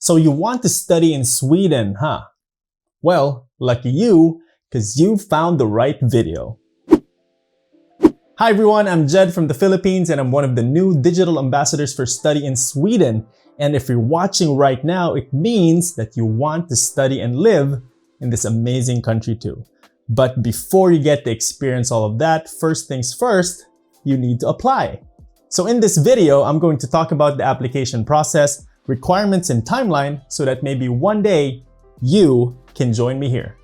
So you want to study in Sweden, huh? Well, lucky you, because you found the right video. Hi everyone, I'm Jed from the Philippines and I'm one of the new digital ambassadors for study in Sweden. And if you're watching right now, it means that you want to study and live in this amazing country too. But before you get to experience all of that, first things first, you need to apply. So in this video, I'm going to talk about the application process, requirements and timeline so that maybe one day you can join me here.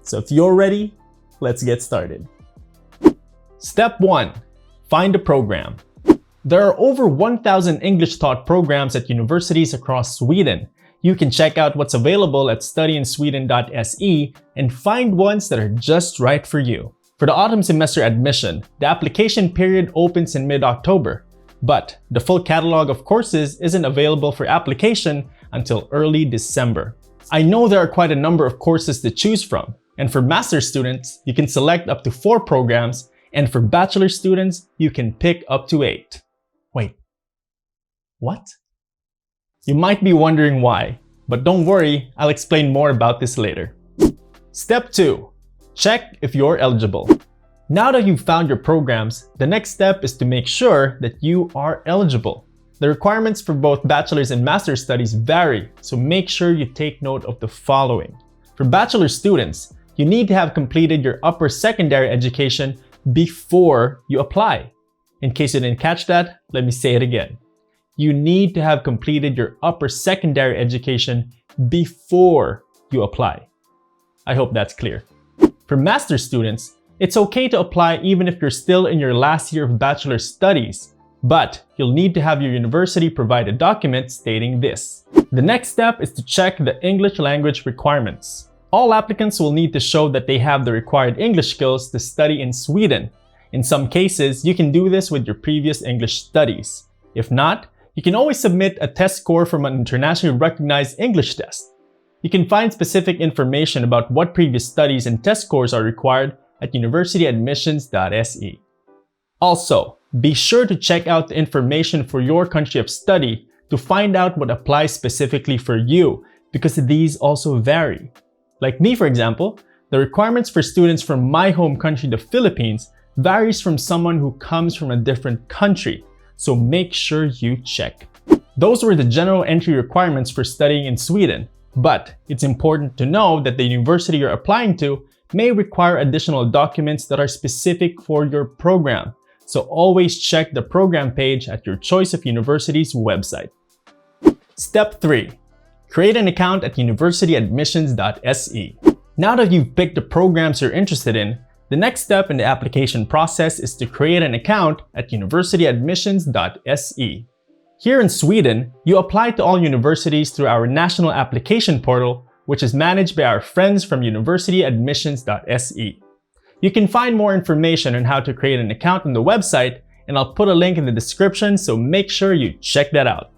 So if you're ready, let's get started. Step 1. Find a program. There are over 1,000 English taught programs at universities across Sweden. You can check out what's available at Studyinsweden.se and find ones that are just right for you. For the autumn semester admission, the application period opens in mid-October, but the full catalog of courses isn't available for application until early December. I know there are quite a number of courses to choose from, and for master's students, you can select up to 4 programs, and for bachelor students, you can pick up to 8. Wait, what? You might be wondering why, but don't worry, I'll explain more about this later. Step 2. Check if you're eligible. Now that you've found your programs, the next step is to make sure that you are eligible. The requirements for both bachelor's and master's studies vary, so make sure you take note of the following. For bachelor students, you need to have completed your upper secondary education before you apply. In case you didn't catch that, let me say it again. You need to have completed your upper secondary education before you apply. I hope that's clear. For master's students, it's okay to apply even if you're still in your last year of bachelor studies, but you'll need to have your university provide a document stating this. The next step is to check the English language requirements. All applicants will need to show that they have the required English skills to study in Sweden. In some cases, you can do this with your previous English studies. If not, you can always submit a test score from an internationally recognized English test. You can find specific information about what previous studies and test scores are required at Universityadmissions.se. Also, be sure to check out the information for your country of study to find out what applies specifically for you, because these also vary. Like me, for example, the requirements for students from my home country, the Philippines, varies from someone who comes from a different country, so make sure you check. Those were the general entry requirements for studying in Sweden, but it's important to know that the university you're applying to may require additional documents that are specific for your program, so always check the program page at your choice of university's website. Step 3. Create an account at Universityadmissions.se. Now that you've picked the programs you're interested in, the next step in the application process is to create an account at Universityadmissions.se. Here in Sweden, you apply to all universities through our national application portal, which is managed by our friends from Universityadmissions.se. You can find more information on how to create an account on the website, and I'll put a link in the description, so make sure you check that out.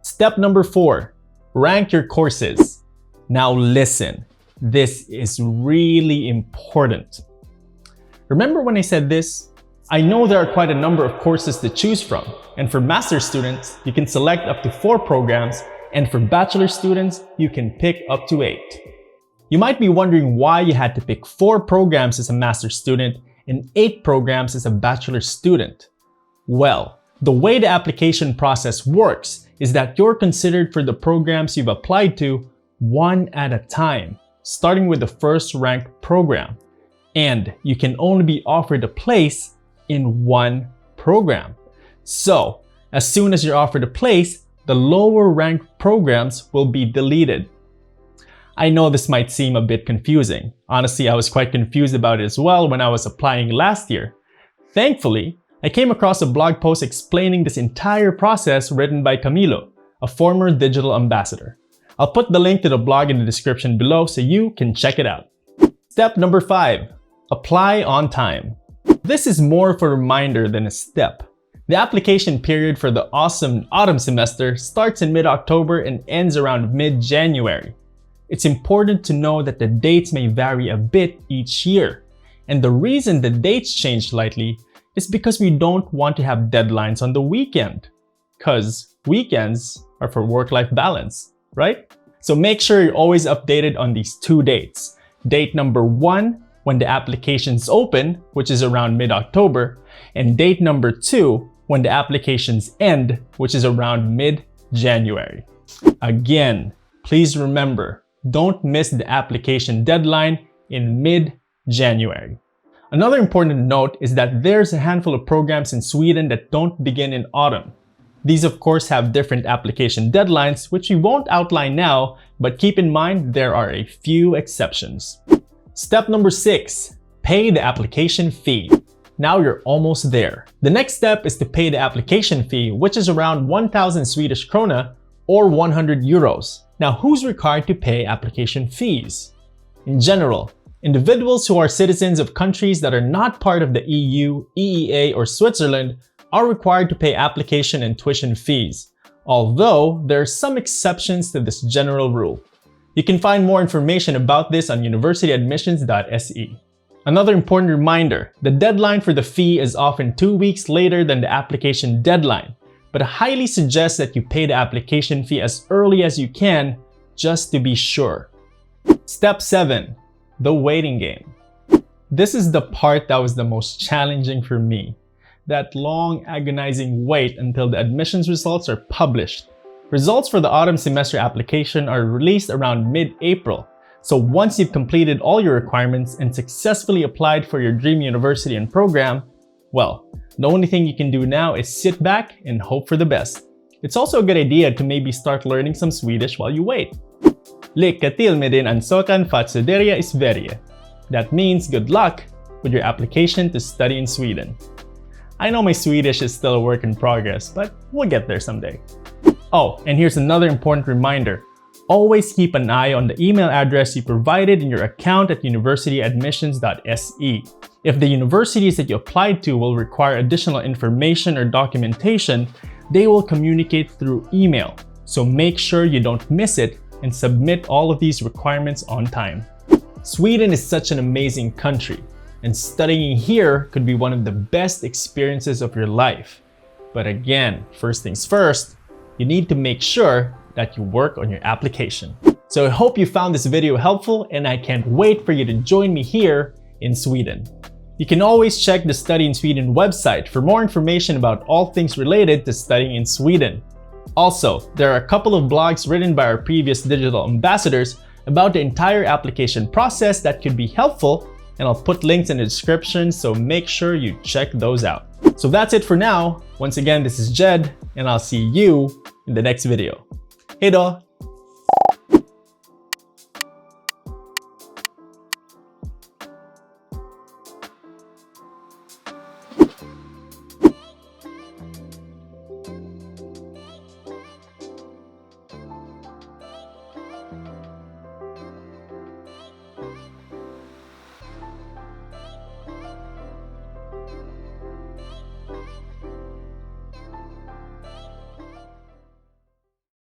Step number 4. Rank your courses. Now listen, this is really important. Remember when I said this? I know there are quite a number of courses to choose from, and for master's students, you can select up to 4 programs, and for bachelor students, you can pick up to 8. You might be wondering why you had to pick 4 programs as a master's student and 8 programs as a bachelor student. Well, the way the application process works is that you're considered for the programs you've applied to one at a time, starting with the first ranked program. And you can only be offered a place in one program. So, as soon as you're offered a place, the lower ranked programs will be deleted. I know this might seem a bit confusing. Honestly, I was quite confused about it as well when I was applying last year. Thankfully, I came across a blog post explaining this entire process written by Camilo, a former digital ambassador. I'll put the link to the blog in the description below so you can check it out. Step number 5. Apply on time. This is more of a reminder than a step. The application period for the awesome autumn semester starts in mid-October and ends around mid-January. It's important to know that the dates may vary a bit each year. And the reason the dates change slightly is because we don't want to have deadlines on the weekend. Because weekends are for work-life balance, right? So make sure you're always updated on these two dates. Date number 1, when the applications open, which is around mid-October, and date number 2, when the applications end, which is around mid-January. Again, please remember, don't miss the application deadline in mid-January. Another important note is that there's a handful of programs in Sweden that don't begin in autumn. These of course have different application deadlines, which we won't outline now, but keep in mind there are a few exceptions. Step number 6, pay the application fee. Now you're almost there. The next step is to pay the application fee, which is around 1,000 Swedish krona or 100 euros. Now, who's required to pay application fees? In general, individuals who are citizens of countries that are not part of the EU, EEA, or Switzerland are required to pay application and tuition fees, although there are some exceptions to this general rule. You can find more information about this on Universityadmissions.se. Another important reminder, the deadline for the fee is often 2 weeks later than the application deadline, but I highly suggest that you pay the application fee as early as you can, just to be sure. Step 7, the waiting game. This is the part that was the most challenging for me. That long, agonizing wait until the admissions results are published. Results for the autumn semester application are released around mid-April. So once you've completed all your requirements and successfully applied for your dream university and program, well, the only thing you can do now is sit back and hope for the best. It's also a good idea to maybe start learning some Swedish while you wait. Lycka till med din ansökan för att studera i Sverige. That means good luck with your application to study in Sweden. I know my Swedish is still a work in progress, but we'll get there someday. Oh, and here's another important reminder. Always keep an eye on the email address you provided in your account at Universityadmissions.se. If the universities that you applied to will require additional information or documentation, they will communicate through email. So make sure you don't miss it and submit all of these requirements on time. Sweden is such an amazing country, and studying here could be one of the best experiences of your life. But again, first things first, you need to make sure that you work on your application. So I hope you found this video helpful, and I can't wait for you to join me here in Sweden. You can always check the Study in Sweden website for more information about all things related to studying in Sweden. Also, there are a couple of blogs written by our previous digital ambassadors about the entire application process that could be helpful, and I'll put links in the description, so make sure you check those out. So that's it for now. Once again, this is Jed, and I'll see you in the next video. Hejdå!